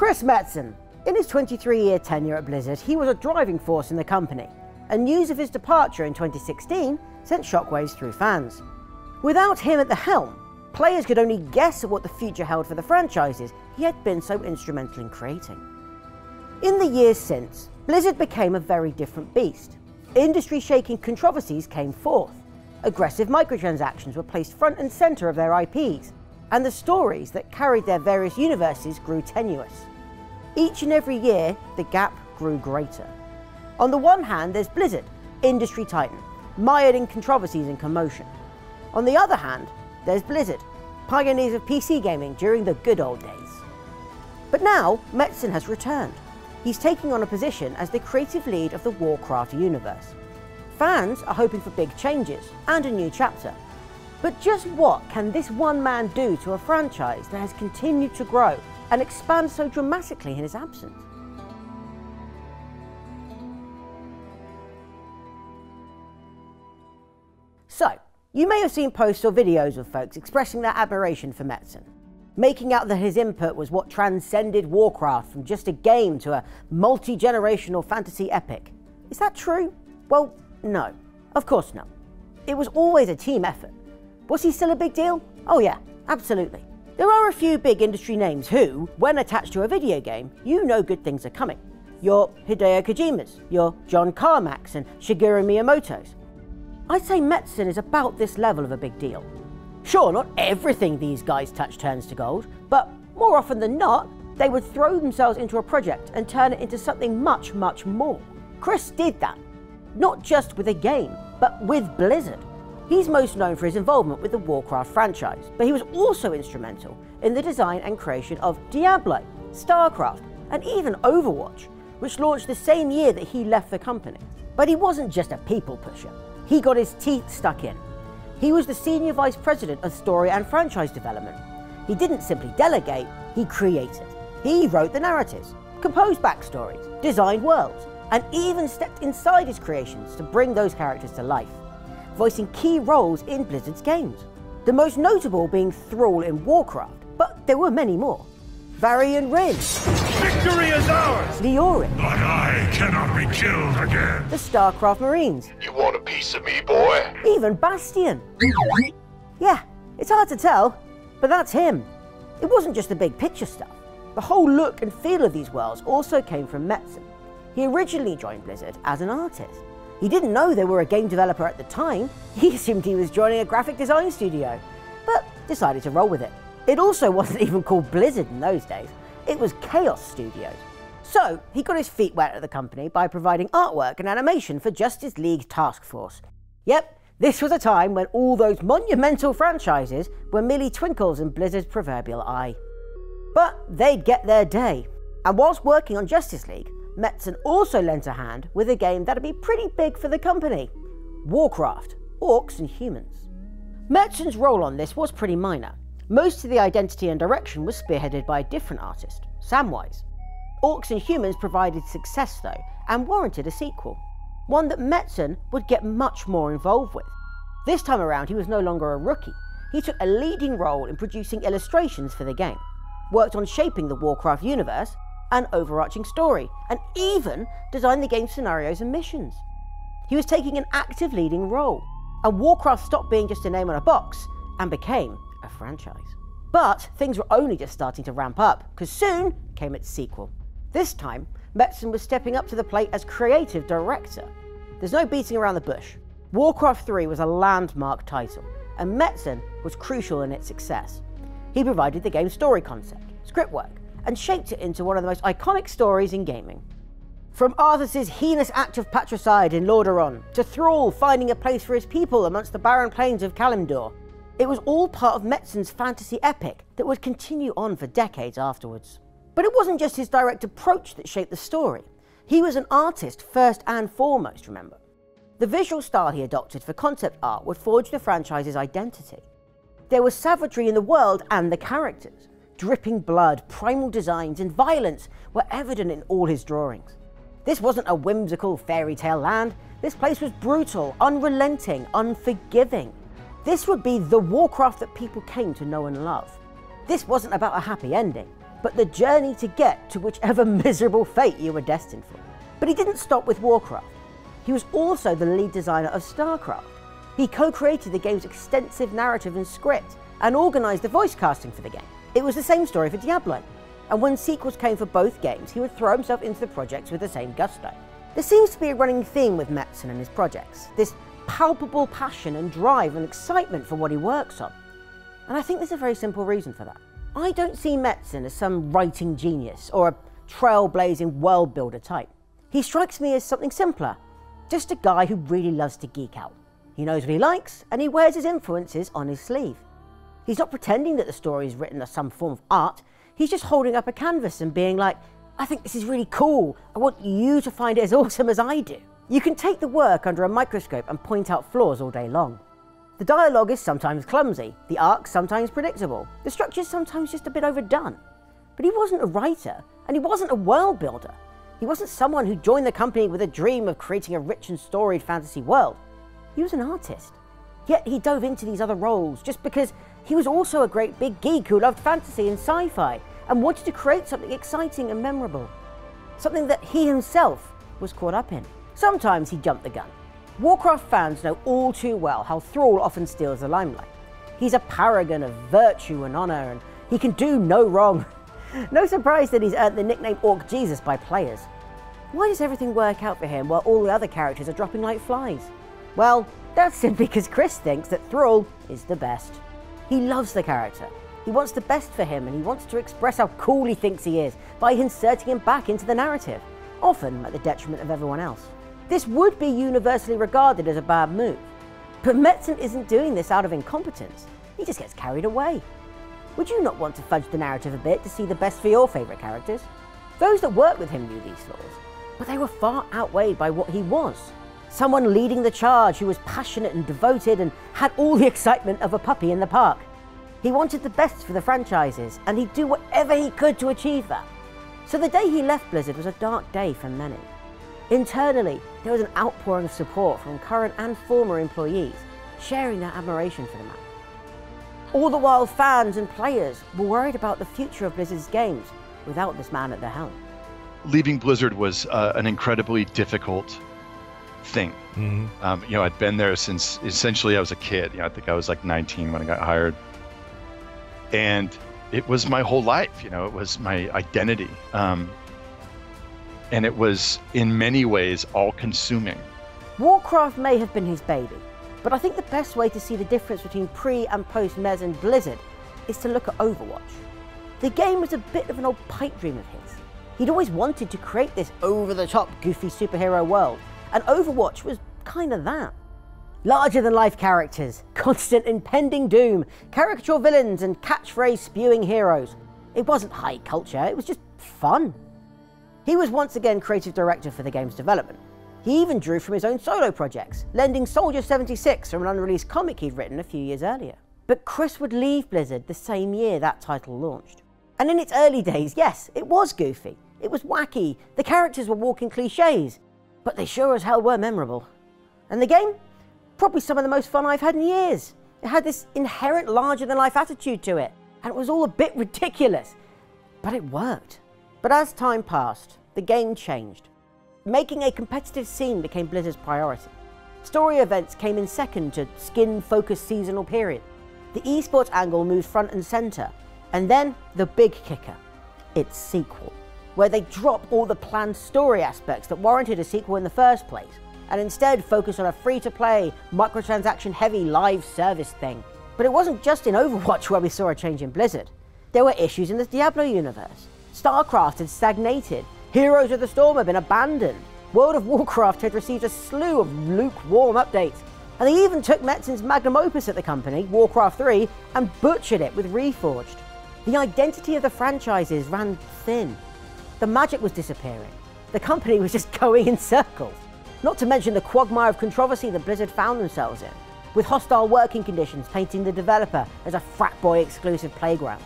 Chris Metzen. In his 23-year tenure at Blizzard, he was a driving force in the company, and news of his departure in 2016 sent shockwaves through fans. Without him at the helm, players could only guess at what the future held for the franchises he had been so instrumental in creating. In the years since, Blizzard became a very different beast. Industry-shaking controversies came forth. Aggressive microtransactions were placed front and centre of their IPs, and the stories that carried their various universes grew tenuous. Each and every year, the gap grew greater. On the one hand, there's Blizzard, industry titan, mired in controversies and commotion. On the other hand, there's Blizzard, pioneers of PC gaming during the good old days. But now, Metzen has returned. He's taking on a position as the creative lead of the Warcraft universe. Fans are hoping for big changes and a new chapter. But just what can this one man do to a franchise that has continued to grow and expand so dramatically in his absence? So, you may have seen posts or videos of folks expressing their admiration for Metzen, making out that his input was what transcended Warcraft from just a game to a multi-generational fantasy epic. Is that true? Well, no, of course not. It was always a team effort. Was he still a big deal? Oh yeah, absolutely. There are a few big industry names who, when attached to a video game, you know good things are coming. Your Hideo Kojimas, your John Carmacks and Shigeru Miyamoto's. I'd say Metzen is about this level of a big deal. Sure, not everything these guys touch turns to gold, but more often than not, they would throw themselves into a project and turn it into something much, much more. Chris did that. Not just with a game, but with Blizzard. He's most known for his involvement with the Warcraft franchise, but he was also instrumental in the design and creation of Diablo, StarCraft, and even Overwatch, which launched the same year that he left the company. But he wasn't just a people pusher. He got his teeth stuck in. He was the Senior Vice President of Story and Franchise Development. He didn't simply delegate, he created. He wrote the narratives, composed backstories, designed worlds, and even stepped inside his creations to bring those characters to life, voicing key roles in Blizzard's games. The most notable being Thrall in Warcraft, but there were many more. Varian Rin. Victory is ours! Leorin. But I cannot be killed again. The StarCraft Marines. You want a piece of me, boy? Even Bastion. Yeah, it's hard to tell, but that's him. It wasn't just the big picture stuff. The whole look and feel of these worlds also came from Metzen. He originally joined Blizzard as an artist. He didn't know they were a game developer at the time. He assumed he was joining a graphic design studio, but decided to roll with it. It also wasn't even called Blizzard in those days. It was Chaos Studios. So he got his feet wet at the company by providing artwork and animation for Justice League Task Force. Yep, this was a time when all those monumental franchises were merely twinkles in Blizzard's proverbial eye. But they'd get their day. And whilst working on Justice League, Metzen also lent a hand with a game that'd be pretty big for the company. Warcraft, Orcs and Humans. Metzen's role on this was pretty minor. Most of the identity and direction was spearheaded by a different artist, Samwise. Orcs and Humans provided success though, and warranted a sequel. One that Metzen would get much more involved with. This time around he was no longer a rookie. He took a leading role in producing illustrations for the game, worked on shaping the Warcraft universe, an overarching story, and even designed the game's scenarios and missions. He was taking an active leading role, and Warcraft stopped being just a name on a box and became a franchise. But things were only just starting to ramp up, because soon came its sequel. This time, Metzen was stepping up to the plate as creative director. There's no beating around the bush. Warcraft 3 was a landmark title, and Metzen was crucial in its success. He provided the game's story concept, script work, and shaped it into one of the most iconic stories in gaming. From Arthas' heinous act of patricide in Lordaeron, to Thrall finding a place for his people amongst the barren plains of Kalimdor, it was all part of Metzen's fantasy epic that would continue on for decades afterwards. But it wasn't just his direct approach that shaped the story. He was an artist first and foremost, remember. The visual style he adopted for concept art would forge the franchise's identity. There was savagery in the world and the characters. Dripping blood, primal designs, and violence were evident in all his drawings. This wasn't a whimsical fairy tale land. This place was brutal, unrelenting, unforgiving. This would be the Warcraft that people came to know and love. This wasn't about a happy ending. but the journey to get to whichever miserable fate you were destined for. But he didn't stop with Warcraft. He was also the lead designer of StarCraft. He co-created the game's extensive narrative and script, and organised the voice casting for the game. It was the same story for Diablo, and when sequels came for both games, he would throw himself into the projects with the same gusto. There seems to be a running theme with Metzen and his projects, this palpable passion and drive and excitement for what he works on. And I think there's a very simple reason for that. I don't see Metzen as some writing genius or a trailblazing world builder type. He strikes me as something simpler, just a guy who really loves to geek out. He knows what he likes, and he wears his influences on his sleeve. He's not pretending that the story is written as some form of art. He's just holding up a canvas and being like, I think this is really cool. I want you to find it as awesome as I do. You can take the work under a microscope and point out flaws all day long. The dialogue is sometimes clumsy, the arc's sometimes predictable, the structure's sometimes just a bit overdone. But he wasn't a writer, and he wasn't a world builder. He wasn't someone who joined the company with a dream of creating a rich and storied fantasy world. He was an artist. Yet he dove into these other roles just because he was also a great big geek who loved fantasy and sci-fi and wanted to create something exciting and memorable. Something that he himself was caught up in. Sometimes he jumped the gun. Warcraft fans know all too well how Thrall often steals the limelight. He's a paragon of virtue and honour, and he can do no wrong. No surprise that he's earned the nickname Orc Jesus by players. Why does everything work out for him while all the other characters are dropping like flies? Well, that's simply because Chris thinks that Thrall is the best. He loves the character. He wants the best for him, and he wants to express how cool he thinks he is by inserting him back into the narrative, often at the detriment of everyone else. This would be universally regarded as a bad move, but Metzen isn't doing this out of incompetence. He just gets carried away. Would you not want to fudge the narrative a bit to see the best for your favourite characters? Those that worked with him knew these flaws, but they were far outweighed by what he was. Someone leading the charge who was passionate and devoted and had all the excitement of a puppy in the park. He wanted the best for the franchises, and he'd do whatever he could to achieve that. So the day he left Blizzard was a dark day for many. Internally, there was an outpouring of support from current and former employees, sharing their admiration for the man. All the while, fans and players were worried about the future of Blizzard's games without this man at the helm. Leaving Blizzard was an incredibly difficult thing. Mm-hmm. I'd been there since essentially I was a kid. I think I was like 19 when I got hired. And it was my whole life, it was my identity. And it was, in many ways, all-consuming. Warcraft may have been his baby, but I think the best way to see the difference between pre- and post-Metzen Blizzard is to look at Overwatch. The game was a bit of an old pipe dream of his. He'd always wanted to create this over-the-top, goofy superhero world, and Overwatch was kind of that. Larger-than-life characters, constant impending doom, caricature villains, and catchphrase-spewing heroes. It wasn't high culture, it was just fun. He was once again creative director for the game's development. He even drew from his own solo projects, lending Soldier 76 from an unreleased comic he'd written a few years earlier. But Chris would leave Blizzard the same year that title launched. And in its early days, yes, it was goofy, it was wacky, the characters were walking cliches, but they sure as hell were memorable. And the game? Probably some of the most fun I've had in years. It had this inherent larger-than-life attitude to it, and it was all a bit ridiculous, but it worked. But as time passed, the game changed. Making a competitive scene became Blizzard's priority. Story events came in second to skin-focused seasonal period. The esports angle moved front and centre. And then the big kicker, its sequel, where they drop all the planned story aspects that warranted a sequel in the first place, and instead focus on a free-to-play, microtransaction-heavy live service thing. But it wasn't just in Overwatch where we saw a change in Blizzard. There were issues in the Diablo universe. StarCraft had stagnated, Heroes of the Storm had been abandoned, World of Warcraft had received a slew of lukewarm updates, and they even took Metzen's magnum opus at the company, Warcraft 3, and butchered it with Reforged. The identity of the franchises ran thin. The magic was disappearing. The company was just going in circles. Not to mention the quagmire of controversy that Blizzard found themselves in, with hostile working conditions painting the developer as a frat boy exclusive playground.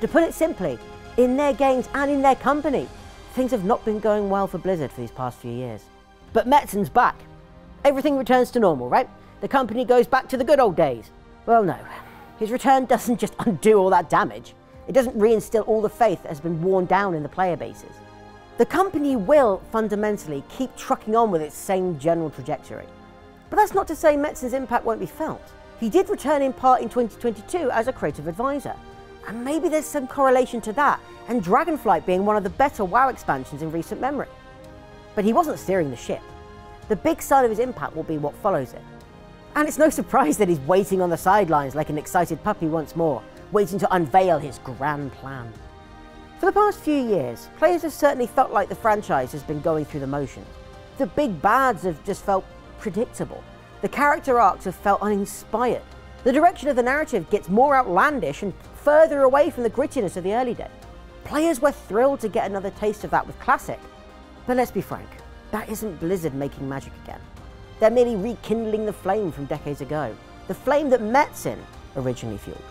To put it simply, in their games and in their company, things have not been going well for Blizzard for these past few years. But Metzen's back. Everything returns to normal, right? The company goes back to the good old days. Well, no. His return doesn't just undo all that damage. It doesn't reinstill all the faith that has been worn down in the player bases. The company will, fundamentally, keep trucking on with its same general trajectory. But that's not to say Metzen's impact won't be felt. He did return in part in 2022 as a creative advisor, and maybe there's some correlation to that and Dragonflight being one of the better WoW expansions in recent memory. But he wasn't steering the ship. The big side of his impact will be what follows it. And it's no surprise that he's waiting on the sidelines like an excited puppy once more, waiting to unveil his grand plan. For the past few years, players have certainly felt like the franchise has been going through the motions. The big bads have just felt predictable. The character arcs have felt uninspired. The direction of the narrative gets more outlandish and further away from the grittiness of the early days. Players were thrilled to get another taste of that with Classic. But let's be frank, that isn't Blizzard making magic again. They're merely rekindling the flame from decades ago. The flame that Metzen originally fueled.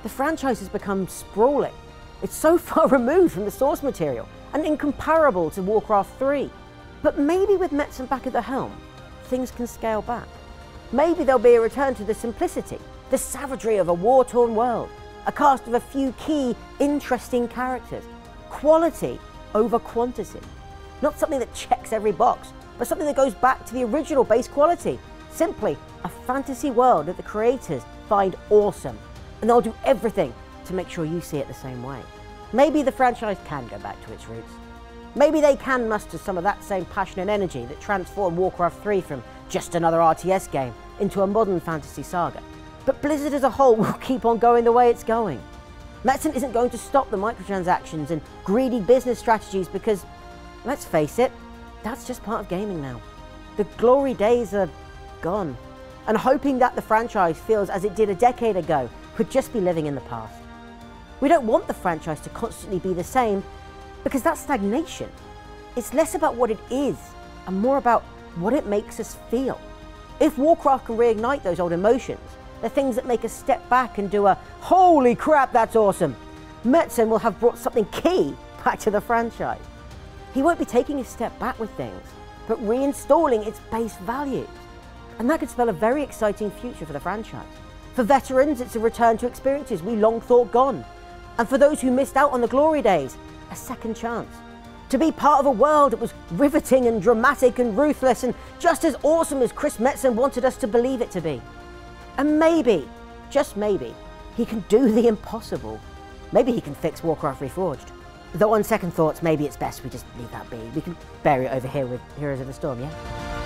The franchise has become sprawling. It's so far removed from the source material and incomparable to Warcraft 3. But maybe with Metzen back at the helm, things can scale back. Maybe there'll be a return to the simplicity, the savagery of a war-torn world, a cast of a few key, interesting characters, quality over quantity. Not something that checks every box, but something that goes back to the original base quality. Simply a fantasy world that the creators find awesome, and they'll do everything to make sure you see it the same way. Maybe the franchise can go back to its roots. Maybe they can muster some of that same passion and energy that transformed Warcraft 3 from just another RTS game into a modern fantasy saga. But Blizzard as a whole will keep on going the way it's going. Metzen isn't going to stop the microtransactions and greedy business strategies because, let's face it, that's just part of gaming now. The glory days are gone, and hoping that the franchise feels as it did a decade ago could just be living in the past. We don't want the franchise to constantly be the same because that's stagnation. It's less about what it is and more about what it makes us feel. If Warcraft can reignite those old emotions, the things that make us step back and do a "holy crap, that's awesome," Metzen will have brought something key back to the franchise. He won't be taking a step back with things, but reinstalling its base values. And that could spell a very exciting future for the franchise. For veterans, it's a return to experiences we long thought gone. And for those who missed out on the glory days, a second chance. To be part of a world that was riveting and dramatic and ruthless and just as awesome as Chris Metzen wanted us to believe it to be. And maybe, just maybe, he can do the impossible. Maybe he can fix Warcraft Reforged. Though on second thoughts, maybe it's best we just leave that be. We can bury it over here with Heroes of the Storm, yeah?